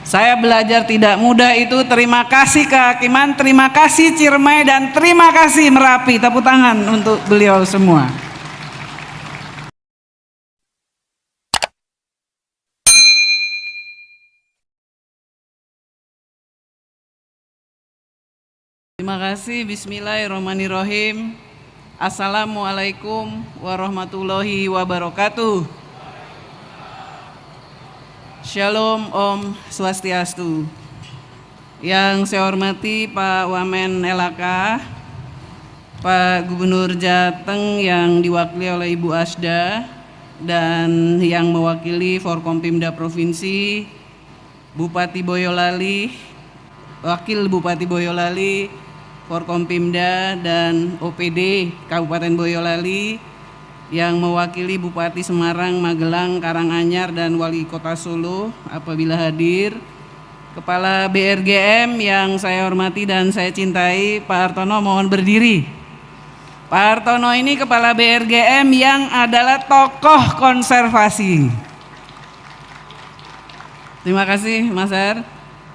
Saya belajar tidak mudah itu. Terima kasih kehakiman, terima kasih Ciremai, dan terima kasih Merapi. Tepuk tangan untuk beliau semua. Terima kasih. Bismillahirrahmanirrahim. Assalamualaikum warahmatullahi wabarakatuh. Shalom, Om Swastiastu. Yang saya hormati Pak Wamen LHK, Pak Gubernur Jateng yang diwakili oleh Ibu Asda, dan yang mewakili Forkompimda Provinsi, Bupati Boyolali, Wakil Bupati Boyolali, Forkompimda, dan OPD Kabupaten Boyolali, yang mewakili Bupati Semarang, Magelang, Karanganyar, dan Wali Kota Solo apabila hadir, Kepala BRGM yang saya hormati dan saya cintai, Pak Hartono, mohon berdiri. Pak Hartono ini Kepala BRGM yang adalah tokoh konservasi. Terima kasih Mas Har.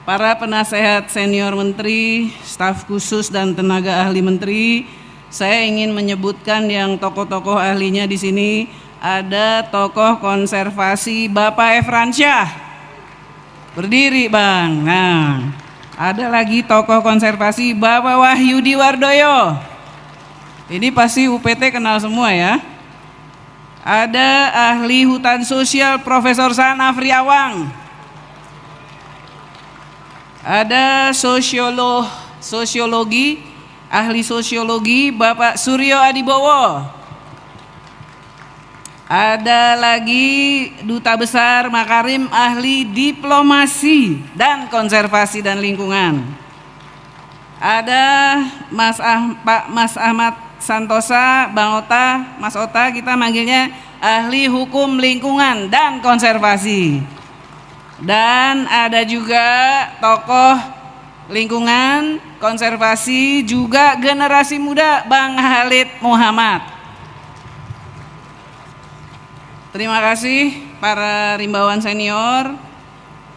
Para penasehat senior menteri, staf khusus, dan tenaga ahli menteri, saya ingin menyebutkan yang tokoh-tokoh ahlinya di sini. Ada tokoh konservasi Bapak Efransyah. Berdiri Bang. Nah, ada lagi tokoh konservasi Bapak Wahyudi Wardoyo. Ini pasti UPT kenal semua ya. Ada ahli hutan sosial Profesor Sana Friawang. Ada sosiologi, ahli sosiologi Bapak Suryo Adibowo. Ada lagi Duta Besar Makarim, ahli diplomasi dan konservasi dan lingkungan. Ada Pak Mas Ahmad Santosa, Bang Ota, Mas Ota kita manggilnya, ahli hukum lingkungan dan konservasi. Dan ada juga tokoh lingkungan, konservasi, juga generasi muda, Bang Halid Muhammad. Terima kasih para rimbawan senior,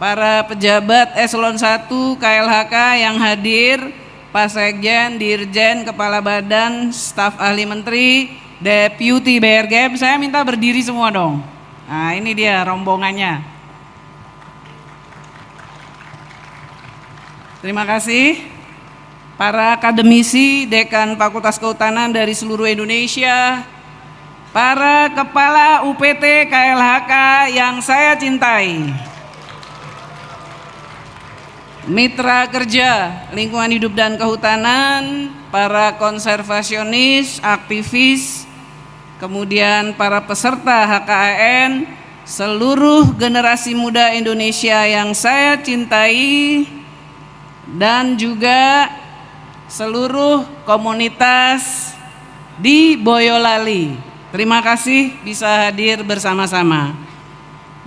para pejabat eselon 1 KLHK yang hadir, Pak Sekjen, Dirjen, Kepala Badan, Staf Ahli Menteri, Deputi BRGM. Saya minta berdiri semua dong. Nah ini dia rombongannya. Terima kasih para akademisi, dekan Fakultas Kehutanan dari seluruh Indonesia, para kepala UPT KLHK yang saya cintai, mitra kerja lingkungan hidup dan kehutanan, para konservasionis, aktivis, kemudian para peserta HKAN, seluruh generasi muda Indonesia yang saya cintai, dan juga seluruh komunitas di Boyolali. Terima kasih bisa hadir bersama-sama.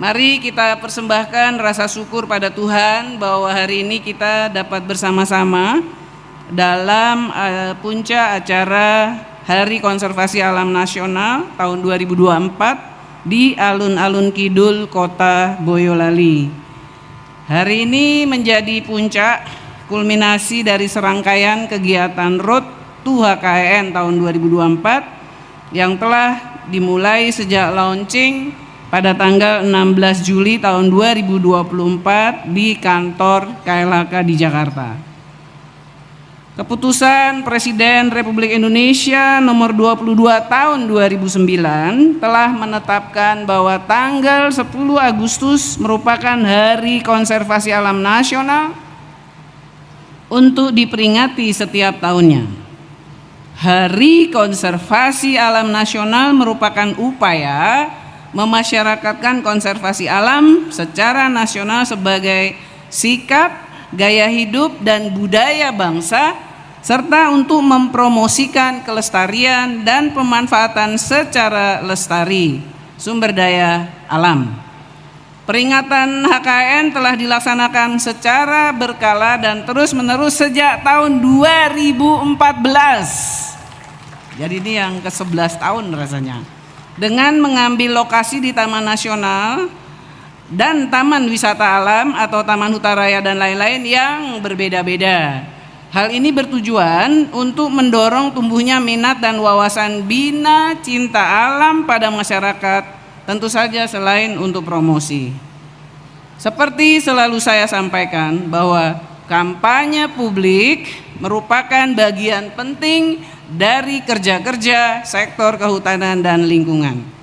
Mari kita persembahkan rasa syukur pada Tuhan bahwa hari ini kita dapat bersama-sama dalam puncak acara Hari Konservasi Alam Nasional tahun 2024 di alun-alun kidul Kota Boyolali. Hari ini menjadi puncak kulminasi dari serangkaian kegiatan Road to HKAN tahun 2024 yang telah dimulai sejak launching pada tanggal 16 Juli tahun 2024 di kantor KLHK di Jakarta. Keputusan Presiden Republik Indonesia nomor 22 tahun 2009 telah menetapkan bahwa tanggal 10 Agustus merupakan Hari Konservasi Alam Nasional untuk diperingati setiap tahunnya. Hari Konservasi Alam Nasional merupakan upaya memasyarakatkan konservasi alam secara nasional sebagai sikap, gaya hidup, dan budaya bangsa, serta untuk mempromosikan kelestarian dan pemanfaatan secara lestari sumber daya alam. Peringatan HKAN telah dilaksanakan secara berkala dan terus-menerus sejak tahun 2014. Jadi ini yang ke-11 tahun rasanya. Dengan mengambil lokasi di Taman Nasional dan taman wisata alam atau taman hutan raya dan lain-lain yang berbeda-beda. Hal ini bertujuan untuk mendorong tumbuhnya minat dan wawasan bina cinta alam pada masyarakat, tentu saja selain untuk promosi. Seperti selalu saya sampaikan bahwa kampanye publik merupakan bagian penting dari kerja-kerja sektor kehutanan dan lingkungan.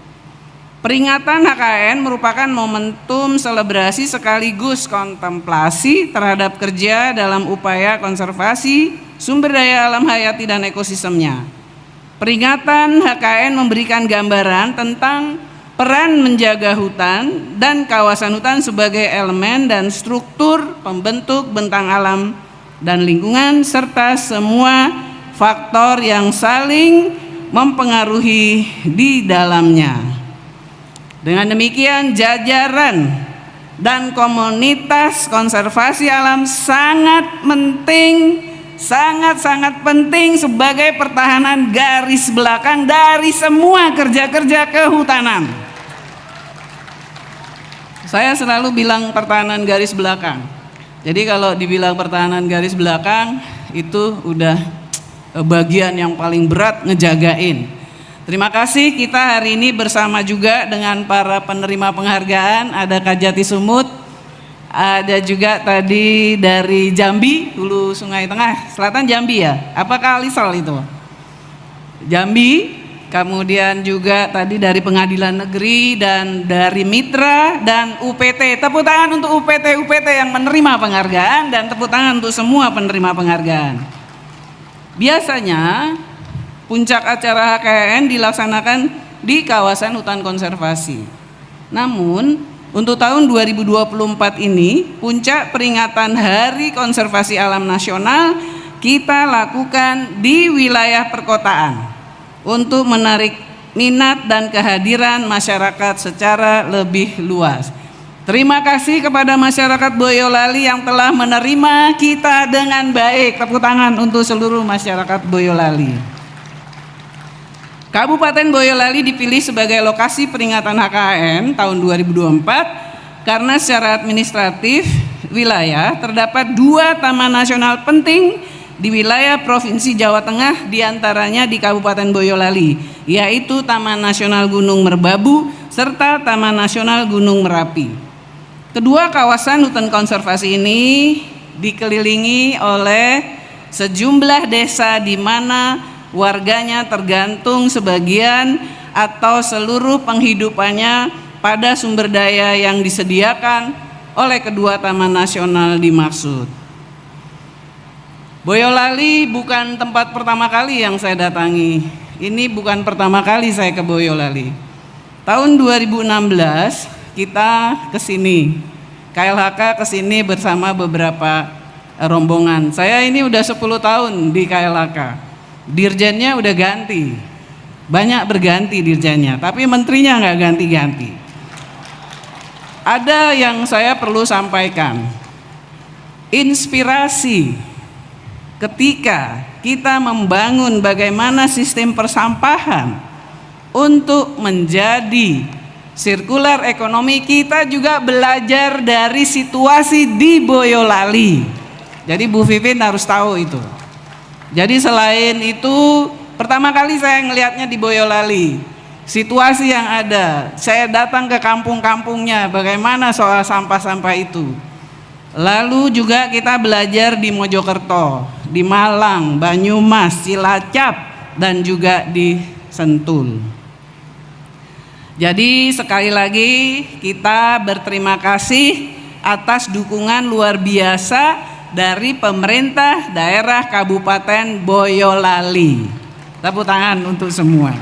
Peringatan HKN merupakan momentum selebrasi sekaligus kontemplasi terhadap kerja dalam upaya konservasi sumber daya alam hayati dan ekosistemnya. Peringatan HKN memberikan gambaran tentang peran menjaga hutan dan kawasan hutan sebagai elemen dan struktur pembentuk bentang alam dan lingkungan serta semua faktor yang saling mempengaruhi di dalamnya. Dengan demikian, jajaran dan komunitas konservasi alam sangat penting sebagai pertahanan garis belakang dari semua kerja-kerja kehutanan. Saya selalu bilang pertahanan garis belakang. Jadi kalau dibilang pertahanan garis belakang itu udah bagian yang paling berat ngejagain. Terima kasih, kita hari ini bersama juga dengan para penerima penghargaan. Ada Kak Jati Sumut, ada juga tadi dari Jambi, Hulu Sungai Tengah, Selatan Jambi ya? Apa Kalisol itu? Jambi, kemudian juga tadi dari Pengadilan Negeri dan dari Mitra dan UPT. Tepuk tangan untuk UPT yang menerima penghargaan dan tepuk tangan untuk semua penerima penghargaan. Biasanya puncak acara HKN dilaksanakan di kawasan hutan konservasi. Namun, untuk tahun 2024 ini, puncak peringatan Hari Konservasi Alam Nasional kita lakukan di wilayah perkotaan untuk menarik minat dan kehadiran masyarakat secara lebih luas. Terima kasih kepada masyarakat Boyolali yang telah menerima kita dengan baik. Tepuk tangan untuk seluruh masyarakat Boyolali. Kabupaten Boyolali dipilih sebagai lokasi peringatan HKN tahun 2024 karena secara administratif wilayah terdapat 2 taman nasional penting di wilayah Provinsi Jawa Tengah, diantaranya di Kabupaten Boyolali, yaitu Taman Nasional Gunung Merbabu serta Taman Nasional Gunung Merapi. Kedua kawasan hutan konservasi ini dikelilingi oleh sejumlah desa di mana warganya tergantung sebagian atau seluruh penghidupannya pada sumber daya yang disediakan oleh kedua taman nasional dimaksud. Boyolali bukan tempat pertama kali yang saya datangi. Ini bukan pertama kali saya ke Boyolali. Tahun 2016 kita ke sini. KLHK ke sini bersama beberapa rombongan. Saya ini udah 10 tahun di KLHK. Dirjennya udah ganti, banyak berganti dirjennya, tapi menterinya nggak ganti-ganti. Ada yang saya perlu sampaikan, inspirasi ketika kita membangun bagaimana sistem persampahan untuk menjadi sirkular ekonomi, kita juga belajar dari situasi di Boyolali. Jadi Bu Vivin harus tahu itu. Jadi selain itu, pertama kali saya ngelihatnya di Boyolali, situasi yang ada. Saya datang ke kampung-kampungnya, bagaimana soal sampah-sampah itu. Lalu juga kita belajar di Mojokerto, di Malang, Banyumas, Cilacap, dan juga di Sentul. Jadi sekali lagi kita berterima kasih atas dukungan luar biasa dari pemerintah daerah Kabupaten Boyolali. Tepuk tangan untuk semua.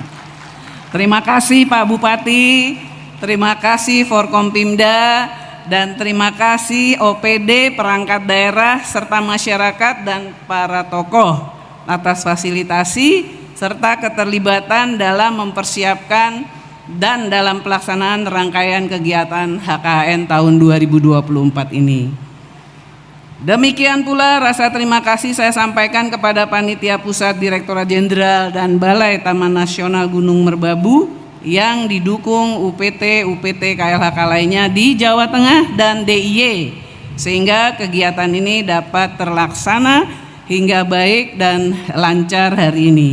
Terima kasih Pak Bupati, terima kasih Forkompimda, dan terima kasih OPD, perangkat daerah, serta masyarakat dan para tokoh atas fasilitasi serta keterlibatan dalam mempersiapkan dan dalam pelaksanaan rangkaian kegiatan HKN tahun 2024 ini. Demikian pula rasa terima kasih saya sampaikan kepada Panitia Pusat Direktorat Jenderal dan Balai Taman Nasional Gunung Merbabu yang didukung UPT KLHK lainnya di Jawa Tengah dan DIY, sehingga kegiatan ini dapat terlaksana hingga baik dan lancar hari ini.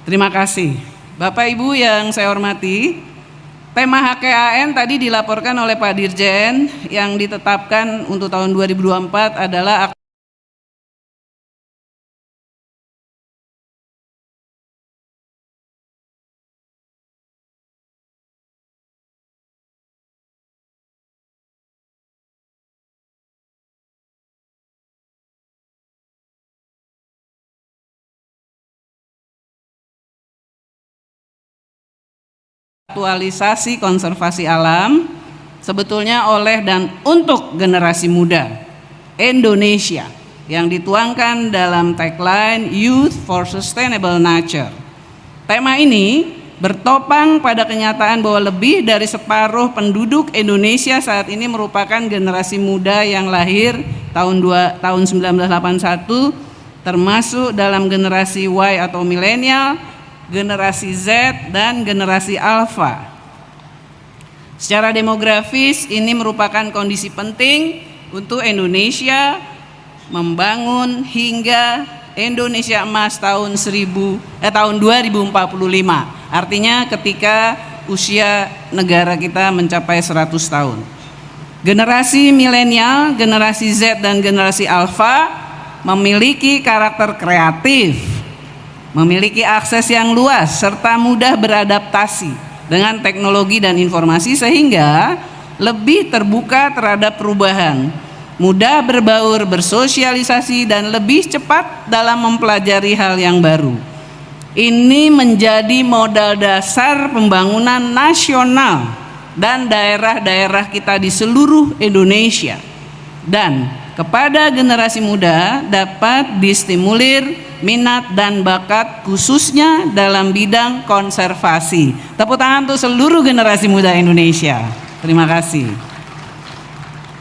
Terima kasih. Bapak Ibu yang saya hormati, tema HKAN tadi dilaporkan oleh Pak Dirjen yang ditetapkan untuk tahun 2024 adalah aktualisasi konservasi alam sebetulnya oleh dan untuk generasi muda Indonesia yang dituangkan dalam tagline Youth for Sustainable Nature. Tema ini bertopang pada kenyataan bahwa lebih dari separuh penduduk Indonesia saat ini merupakan generasi muda yang lahir tahun 1981, termasuk dalam generasi Y atau milenial, generasi Z, dan generasi Alpha. Secara demografis ini merupakan kondisi penting untuk Indonesia membangun hingga Indonesia Emas tahun 2045. Artinya ketika usia negara kita mencapai 100 tahun. Generasi milenial, generasi Z, dan generasi Alpha memiliki karakter kreatif, memiliki akses yang luas serta mudah beradaptasi dengan teknologi dan informasi sehingga lebih terbuka terhadap perubahan, mudah berbaur, bersosialisasi, dan lebih cepat dalam mempelajari hal yang baru. Ini menjadi modal dasar pembangunan nasional dan daerah-daerah kita di seluruh Indonesia. Dan kepada generasi muda dapat distimulir minat dan bakat khususnya dalam bidang konservasi. Tepuk tangan untuk seluruh generasi muda Indonesia. Terima kasih.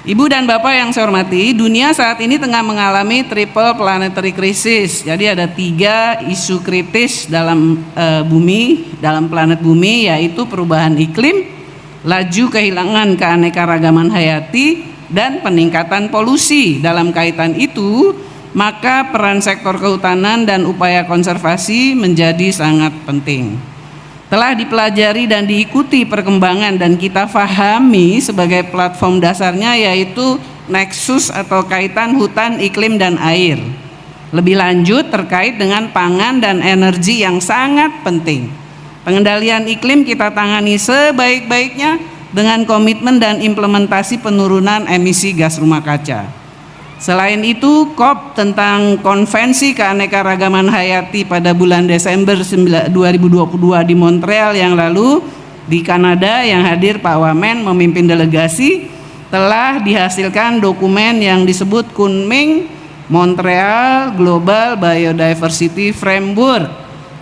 Ibu dan Bapak yang saya hormati, dunia saat ini tengah mengalami triple planetary crisis. Jadi ada 3 isu kritis dalam dalam planet bumi, yaitu perubahan iklim, laju kehilangan keanekaragaman hayati, dan peningkatan polusi. Dalam kaitan itu, maka peran sektor kehutanan dan upaya konservasi menjadi sangat penting. Telah dipelajari dan diikuti perkembangan dan kita fahami sebagai platform dasarnya yaitu nexus atau kaitan hutan, iklim, dan air. Lebih lanjut terkait dengan pangan dan energi yang sangat penting. Pengendalian iklim kita tangani sebaik-baiknya dengan komitmen dan implementasi penurunan emisi gas rumah kaca. Selain itu, COP tentang Konvensi Keanekaragaman Hayati pada bulan Desember 2022 di Montreal yang lalu di Kanada yang hadir Pak Wamen memimpin delegasi, telah dihasilkan dokumen yang disebut Kunming Montreal Global Biodiversity Framework,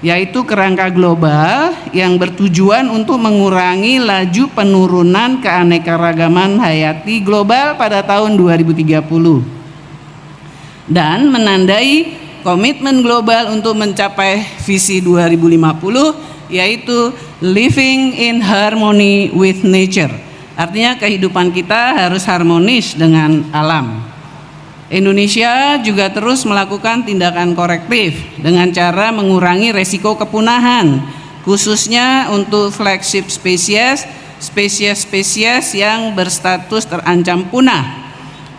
yaitu kerangka global yang bertujuan untuk mengurangi laju penurunan keanekaragaman hayati global pada tahun 2030 dan menandai komitmen global untuk mencapai visi 2050, yaitu living in harmony with nature. Artinya kehidupan kita harus harmonis dengan alam. Indonesia juga terus melakukan tindakan korektif dengan cara mengurangi resiko kepunahan, khususnya untuk flagship spesies yang berstatus terancam punah,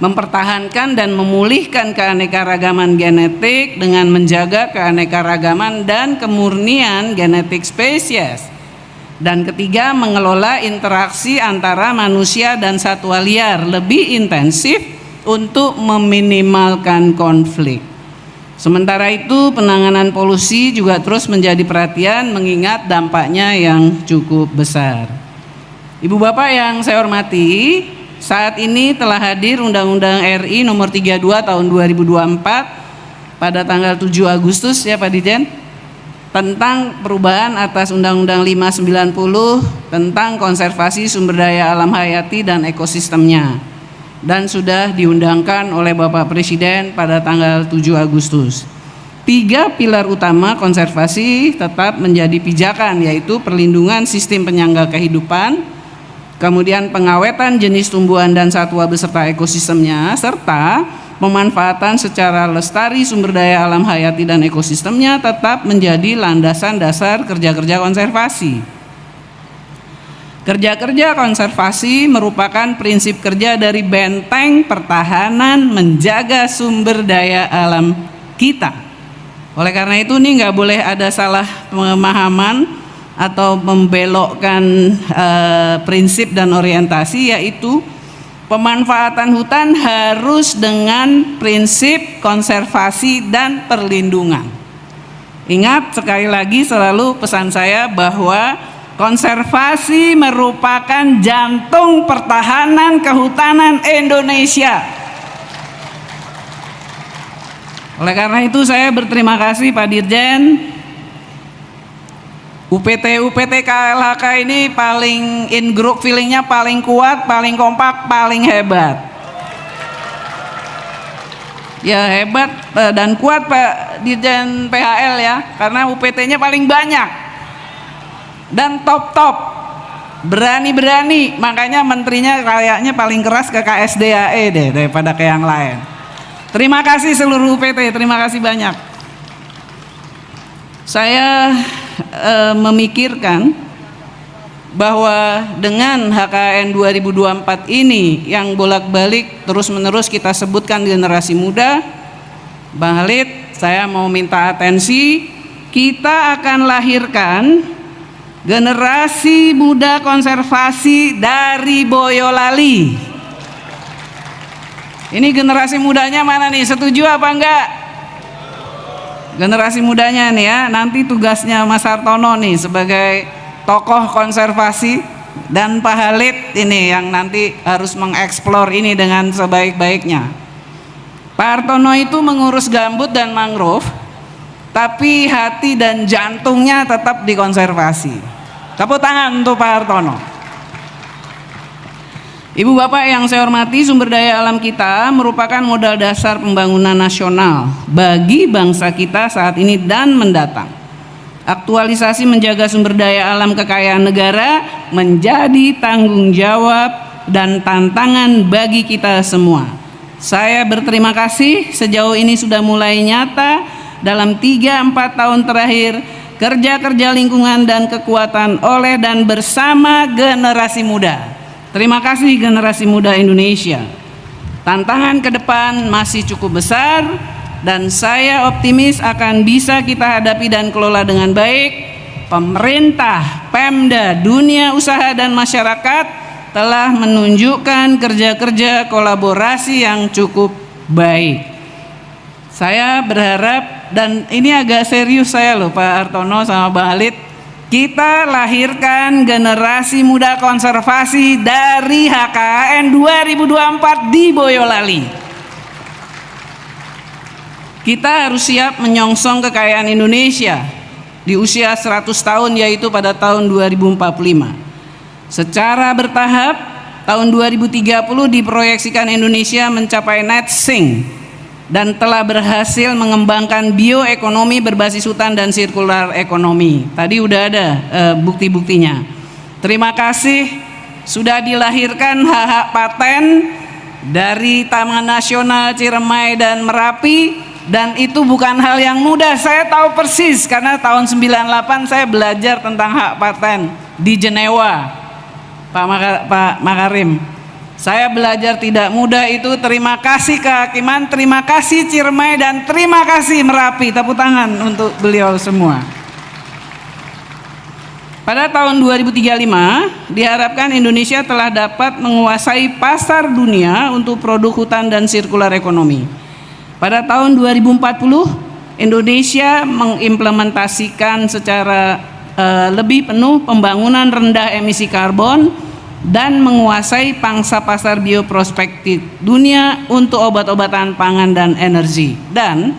mempertahankan dan memulihkan keanekaragaman genetik dengan menjaga keanekaragaman dan kemurnian genetik spesies. Dan ketiga, mengelola interaksi antara manusia dan satwa liar lebih intensif untuk meminimalkan konflik. Sementara itu, penanganan polusi juga terus menjadi perhatian mengingat dampaknya yang cukup besar. Ibu Bapak yang saya hormati, saat ini telah hadir Undang-Undang RI nomor 32 tahun 2024 pada tanggal 7 Agustus ya Pak Dirjen, tentang perubahan atas Undang-Undang 590 tentang konservasi sumber daya alam hayati dan ekosistemnya, dan sudah diundangkan oleh Bapak Presiden pada tanggal 7 Agustus. Tiga pilar utama konservasi tetap menjadi pijakan, yaitu perlindungan sistem penyangga kehidupan, kemudian pengawetan jenis tumbuhan dan satwa beserta ekosistemnya, serta pemanfaatan secara lestari sumber daya alam hayati dan ekosistemnya tetap menjadi landasan dasar kerja-kerja konservasi. Kerja-kerja konservasi merupakan prinsip kerja dari benteng pertahanan menjaga sumber daya alam kita. Oleh karena itu nih nggak boleh ada salah pemahaman atau membelokkan prinsip dan orientasi, yaitu pemanfaatan hutan harus dengan prinsip konservasi dan perlindungan. Ingat sekali lagi selalu pesan saya bahwa konservasi merupakan jantung pertahanan kehutanan Indonesia. Oleh karena itu saya berterima kasih Pak Dirjen. UPT KLHK ini paling in group, feelingnya paling kuat, paling kompak, paling hebat. Ya hebat dan kuat Pak Dirjen PHL ya, karena UPT-nya paling banyak dan top, berani-berani, makanya menterinya kayaknya paling keras ke KSDAE deh daripada ke yang lain. Terima kasih seluruh UPT, terima kasih banyak. Saya memikirkan bahwa dengan HKN 2024 ini yang bolak-balik terus-menerus kita sebutkan generasi muda, Bang Halid, saya mau minta atensi, kita akan lahirkan generasi muda konservasi dari Boyolali. Ini generasi mudanya mana nih? Setuju apa enggak? Generasi mudanya nih ya, nanti tugasnya Mas Hartono nih sebagai tokoh konservasi dan Pak Halid ini yang nanti harus mengeksplor ini dengan sebaik-baiknya. Pak Hartono itu mengurus gambut dan mangrove, tapi hati dan jantungnya tetap dikonservasi. Tepuk tangan untuk Pak Hartono. Ibu Bapak yang saya hormati, sumber daya alam kita merupakan modal dasar pembangunan nasional bagi bangsa kita saat ini dan mendatang. Aktualisasi menjaga sumber daya alam kekayaan negara menjadi tanggung jawab dan tantangan bagi kita semua. Saya berterima kasih sejauh ini sudah mulai nyata dalam 3-4 tahun terakhir kerja-kerja lingkungan dan kekuatan oleh dan bersama generasi muda. Terima kasih generasi muda Indonesia. Tantangan ke depan masih cukup besar dan saya optimis akan bisa kita hadapi dan kelola dengan baik. Pemerintah, Pemda, dunia usaha dan masyarakat telah menunjukkan kerja-kerja kolaborasi yang cukup baik. Saya berharap, dan ini agak serius saya loh Pak Hartono sama Bang Halid, kita lahirkan generasi muda konservasi dari HKN 2024 di Boyolali. Kita harus siap menyongsong kekayaan Indonesia di usia 100 tahun, yaitu pada tahun 2045. Secara bertahap, tahun 2030 diproyeksikan Indonesia mencapai net sink dan telah berhasil mengembangkan bioekonomi berbasis hutan dan sirkular ekonomi. Tadi udah ada bukti-buktinya. Terima kasih sudah dilahirkan hak-hak paten dari Taman Nasional Ciremai dan Merapi, dan itu bukan hal yang mudah. Saya tahu persis karena tahun 98 saya belajar tentang hak paten di Jenewa, Pak Makarim. Saya belajar tidak mudah itu. Terima kasih kehakiman, terima kasih Ciremai, dan terima kasih Merapi. Tepuk tangan untuk beliau semua. Pada tahun 2035 diharapkan Indonesia telah dapat menguasai pasar dunia untuk produk hutan dan sirkular ekonomi. Pada tahun 2040 Indonesia mengimplementasikan secara lebih penuh pembangunan rendah emisi karbon dan menguasai pangsa pasar bioprospektif dunia untuk obat-obatan, pangan, dan energi. Dan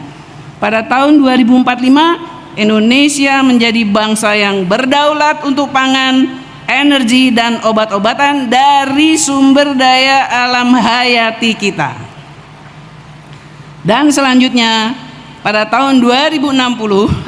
pada tahun 2045 Indonesia menjadi bangsa yang berdaulat untuk pangan, energi, dan obat-obatan dari sumber daya alam hayati kita. Dan selanjutnya pada tahun 2060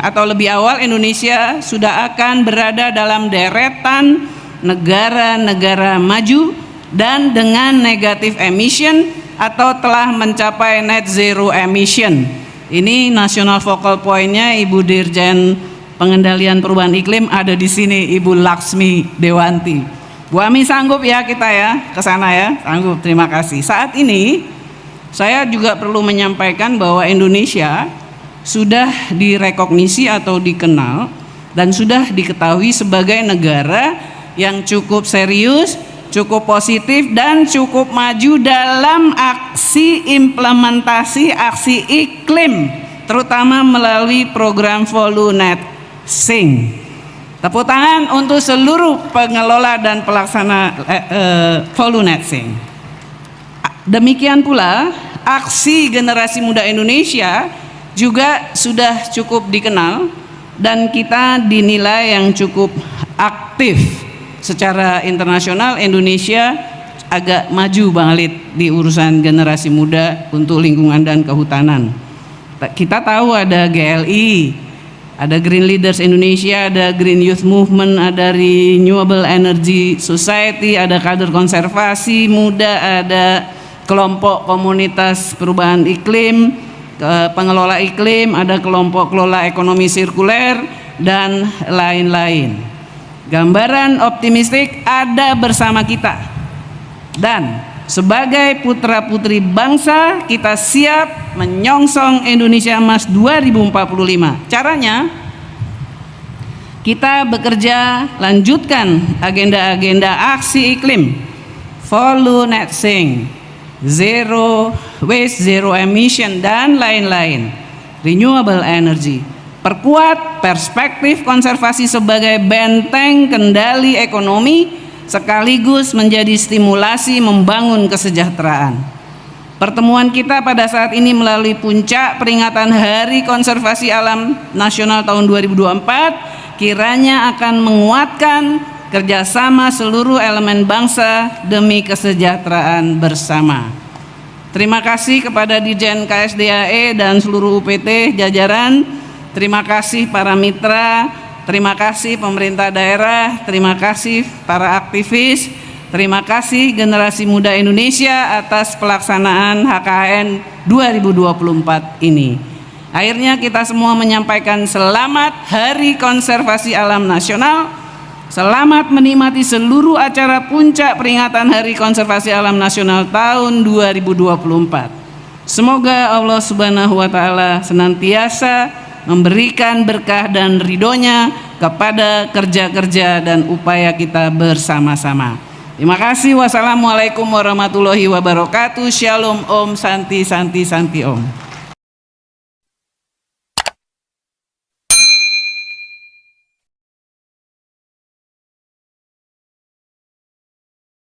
atau lebih awal Indonesia sudah akan berada dalam deretan negara-negara maju dan dengan negatif emission atau telah mencapai net zero emission. Ini national focal point-nya Ibu Dirjen Pengendalian Perubahan Iklim ada di sini, Ibu Laksmi Dewanti. Bu Ami sanggup ya kita ya ke sana ya? Sanggup, terima kasih. Saat ini saya juga perlu menyampaikan bahwa Indonesia sudah direkognisi atau dikenal dan sudah diketahui sebagai negara yang cukup serius, cukup positif dan cukup maju dalam aksi implementasi aksi iklim, terutama melalui program Volunet-Sing. Tepuk tangan untuk seluruh pengelola dan pelaksana Volunet-Sing. Demikian pula aksi generasi muda Indonesia juga sudah cukup dikenal dan kita dinilai yang cukup aktif secara internasional. Indonesia agak maju Bang Alit di urusan generasi muda untuk lingkungan dan kehutanan. Kita tahu ada GLI, ada Green Leaders Indonesia, ada Green Youth Movement, ada Renewable Energy Society, ada kader konservasi muda, ada kelompok komunitas perubahan iklim, pengelola iklim, ada kelompok kelola ekonomi sirkuler dan lain-lain. Gambaran optimistik ada bersama kita, dan sebagai putra-putri bangsa kita siap menyongsong Indonesia Emas 2045. Caranya kita bekerja lanjutkan agenda-agenda aksi iklim, Volunet-Sing, zero waste, zero emission dan lain-lain, renewable energy. Perkuat perspektif konservasi sebagai benteng kendali ekonomi sekaligus menjadi stimulasi membangun kesejahteraan. Pertemuan kita pada saat ini melalui puncak peringatan Hari Konservasi Alam Nasional tahun 2024 kiranya akan menguatkan kerjasama seluruh elemen bangsa demi kesejahteraan bersama. Terima kasih kepada Dirjen KSDAE dan seluruh UPT jajaran. Terima kasih para mitra, terima kasih pemerintah daerah, terima kasih para aktivis, terima kasih generasi muda Indonesia atas pelaksanaan HKN 2024 ini. Akhirnya kita semua menyampaikan selamat Hari Konservasi Alam Nasional. Selamat menikmati seluruh acara puncak peringatan Hari Konservasi Alam Nasional tahun 2024. Semoga Allah Subhanahu wa Ta'ala senantiasa memberikan berkah dan ridhonya kepada kerja-kerja dan upaya kita bersama-sama. Terima kasih. Wassalamualaikum warahmatullahi wabarakatuh. Shalom, Om, Santi, Santi, Santi, Om.